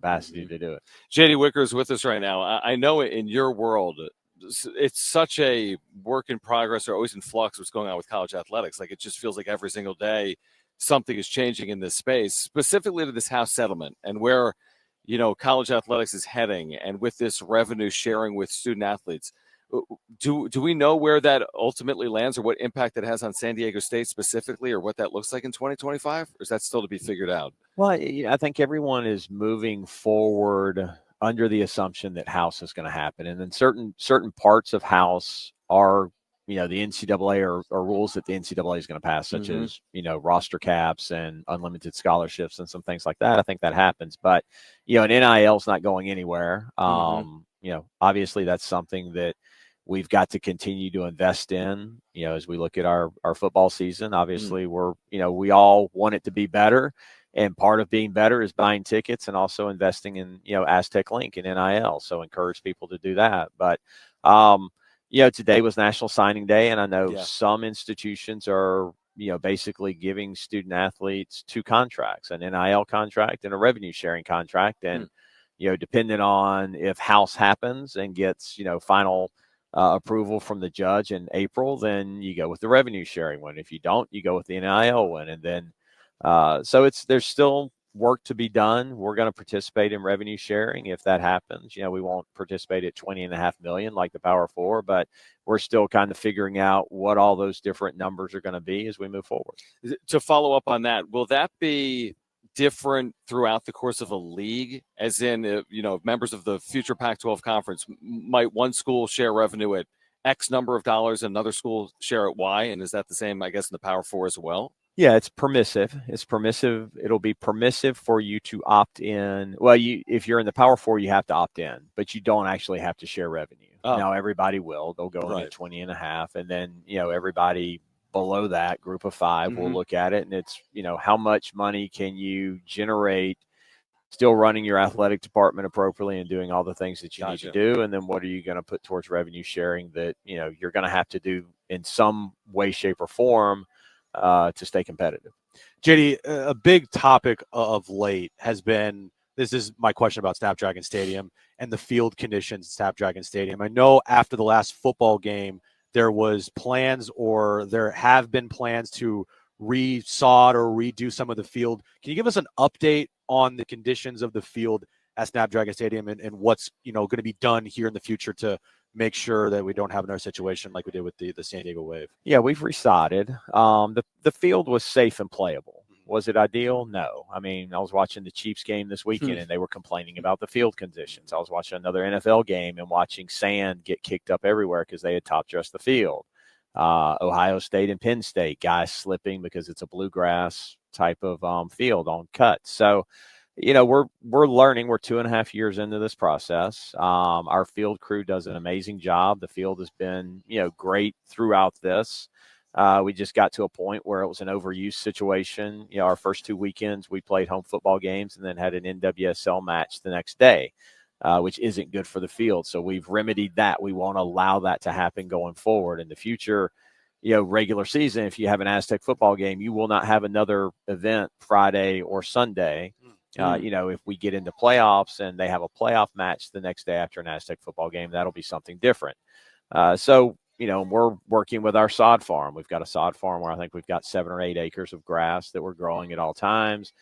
capacity to do it. JD Wicker is with us right now. I know in your world, it's such a work in progress or always in flux what's going on with college athletics. Like, it just feels like every single day something is changing in this space, specifically to this House settlement and where, college athletics is heading, and with this revenue sharing with student athletes. Do we know where that ultimately lands, or what impact it has on San Diego State specifically, or what that looks like in 2025? Or is that still to be figured out? Well, I think everyone is moving forward under the assumption that House is going to happen. And then certain parts of House are, the NCAA or rules that the NCAA is going to pass, such as, roster caps and unlimited scholarships and some things like that. I think that happens. But, an NIL is not going anywhere. Obviously that's something that we've got to continue to invest in, as we look at our football season. Obviously we all want it to be better. And part of being better is buying tickets and also investing in, Aztec Link and NIL. So encourage people to do that. But, today was National Signing Day. And I know some institutions are, basically giving student athletes 2 contracts, an NIL contract and a revenue sharing contract. And, depending on if House happens and gets, final approval from the judge in April, then you go with the revenue sharing one. If you don't, you go with the NIL one. And then, so there's still work to be done. We're going to participate in revenue sharing if that happens. We won't participate at $20.5 million like the Power Four, but we're still kind of figuring out what all those different numbers are going to be as we move forward. To follow up on that, will that be different throughout the course of a league? As in, members of the future Pac-12 conference, might one school share revenue at X number of dollars, another school share at Y, and is that the same, I guess, in the Power Four as well? Yeah, it's permissive. It'll be permissive for you to opt in. Well, if you're in the Power Four, you have to opt in, but you don't actually have to share revenue. Now, everybody will. They'll go in at 20.5, and then, everybody below that group of 5 will look at it, and it's, how much money can you generate still running your athletic department appropriately and doing all the things that you need to do, and then what are you going to put towards revenue sharing that, you're going to have to do in some way, shape, or form to stay competitive. JD, a big topic of late has been, this is my question about Snapdragon Stadium and the field conditions at Snapdragon Stadium. I know after the last football game, there was plans, or there have been plans to resod or redo some of the field. Can you give us an update on the conditions of the field at Snapdragon Stadium and what's, going to be done here in the future to make sure that we don't have another situation like we did with the San Diego Wave? Yeah, we've resodded. The field was safe and playable. Was it ideal? No. I mean, I was watching the Chiefs game this weekend and they were complaining about the field conditions. I was watching another NFL game and watching sand get kicked up everywhere because they had top dressed the field. Ohio State and Penn State, guys slipping because it's a bluegrass type of field on cuts. So, we're learning. We're 2.5 years into this process. Our field crew does an amazing job. The field has been, great throughout this. We just got to a point where it was an overuse situation. Our first 2 weekends, we played home football games and then had an NWSL match the next day, which isn't good for the field. So we've remedied that. We won't allow that to happen going forward in the future. Regular season, if you have an Aztec football game, you will not have another event Friday or Sunday. If we get into playoffs and they have a playoff match the next day after an Aztec football game, that'll be something different. So we're working with our sod farm. We've got a sod farm where I think we've got 7 or 8 acres of grass that we're growing at all times.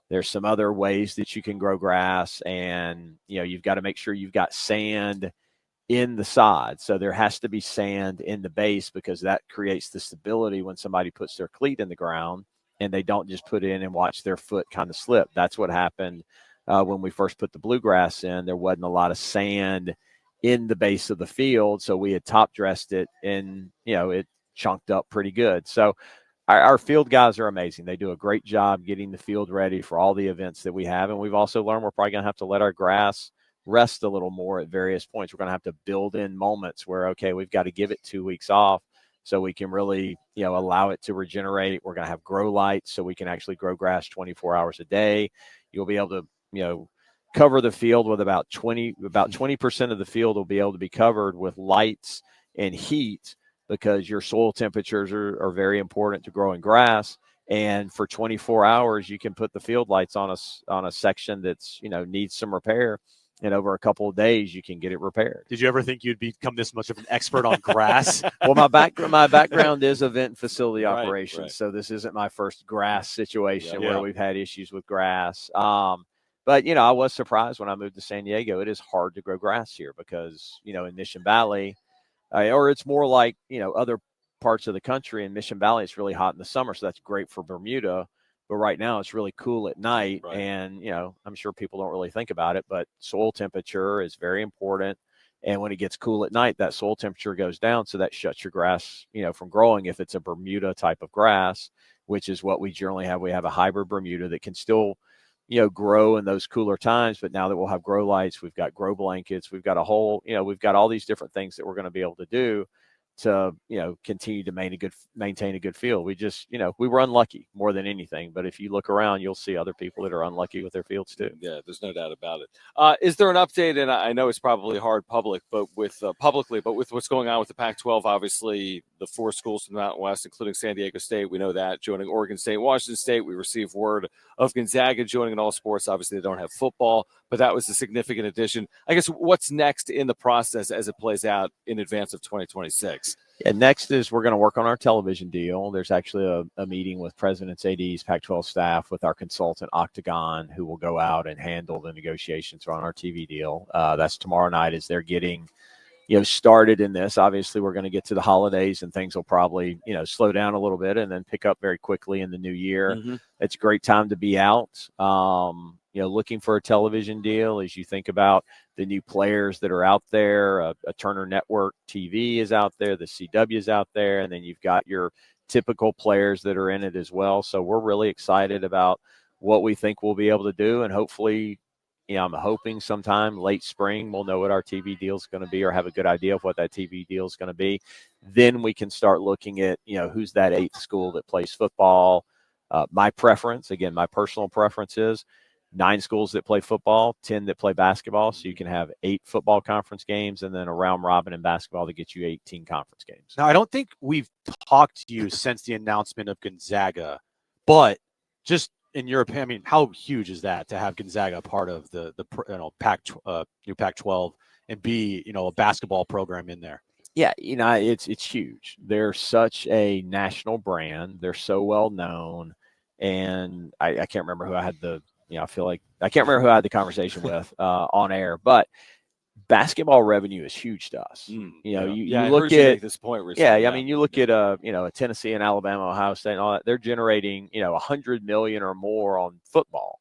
There's some other ways that you can grow grass, and, you've got to make sure you've got sand in the sod. So there has to be sand in the base because that creates the stability when somebody puts their cleat in the ground and they don't just put it in and watch their foot kind of slip. That's what happened when we first put the bluegrass in. There wasn't a lot of sand in the base of the field, so we had top dressed it and it chunked up pretty good. So our field guys are amazing. They do a great job getting the field ready for all the events that we have, and we've also learned we're probably going to have to let our grass rest a little more at various points. We're going to have to build in moments where, okay, we've got to give it 2 weeks off so we can really allow it to regenerate. We're going to have grow lights so we can actually grow grass 24 hours a day. You'll be able to cover the field with about 20% of the field will be able to be covered with lights and heat, because your soil temperatures are very important to growing grass. And for 24 hours, you can put the field lights on a section that's, needs some repair. And over a couple of days, you can get it repaired. Did you ever think you'd become this much of an expert on grass? Well, my background is event and facility operations, right. so this isn't my first grass situation Yeah. where we've had issues with grass. But I was surprised when I moved to San Diego. It is hard to grow grass here because in Mission Valley, or it's more like other parts of the country. In Mission Valley, it's really hot in the summer, so that's great for Bermuda. But right now it's really cool at night. Right. And, I'm sure people don't really think about it, but soil temperature is very important. And when it gets cool at night, that soil temperature goes down. So that shuts your grass, from growing if it's a Bermuda type of grass, which is what we generally have. We have a hybrid Bermuda that can still, grow in those cooler times. But now that we'll have grow lights, we've got grow blankets, we've got a whole, we've got all these different things that we're going to be able to do to continue to maintain a good field. We just we were unlucky more than anything, but if you look around, you'll see other people that are unlucky with their fields too. Yeah, there's no doubt about it. Is there an update? And I know it's probably hard publicly, but with what's going on with the Pac-12, obviously the 4 schools from the Mountain West, including San Diego State, we know that joining Oregon State, Washington State. We received word of Gonzaga joining in all sports. Obviously, they don't have football, but that was a significant addition. I guess what's next in the process as it plays out in advance of 2026? Yeah, next is we're going to work on our television deal. There's actually a meeting with presidents, ADs, Pac-12 staff with our consultant Octagon, who will go out and handle the negotiations on our TV deal. That's tomorrow night as they're getting started in this. Obviously, we're going to get to the holidays and things will probably slow down a little bit and then pick up very quickly in the new year. Mm-hmm. It's a great time to be out. Looking for a television deal as you think about the new players that are out there. A Turner Network TV is out there, the CW is out there, and then you've got your typical players that are in it as well. So we're really excited about what we think we'll be able to do, and hopefully, I'm hoping sometime late spring we'll know what our TV deal is going to be or have a good idea of what that TV deal is going to be. Then we can start looking at, who's that 8th school that plays football. My personal preference is 9 schools that play football, 10 that play basketball. So you can have 8 football conference games and then a round robin in basketball that gets you 18 conference games. Now, I don't think we've talked to you since the announcement of Gonzaga, but just in your opinion, I mean, how huge is that to have Gonzaga part of the new Pac-12 and be, a basketball program in there? Yeah, it's huge. They're such a national brand. They're so well known. And I can't remember who I had I feel like I can't remember who I had the conversation with on air, but basketball revenue is huge to us. You look at this point recently. I mean, you look at a Tennessee and Alabama, Ohio State, and all that. They're generating $100 million or more on football.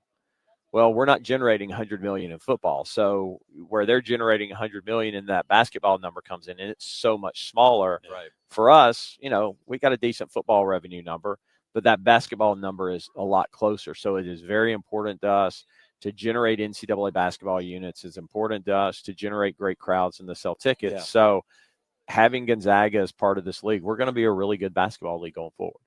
Well, we're not generating $100 million in football, so where they're generating $100 million, and that basketball number comes in, and it's so much smaller. Right. For us, we got a decent football revenue number, but that basketball number is a lot closer. So it is very important to us to generate NCAA basketball units. It's important to us to generate great crowds and to sell tickets. Yeah. So having Gonzaga as part of this league, we're going to be a really good basketball league going forward.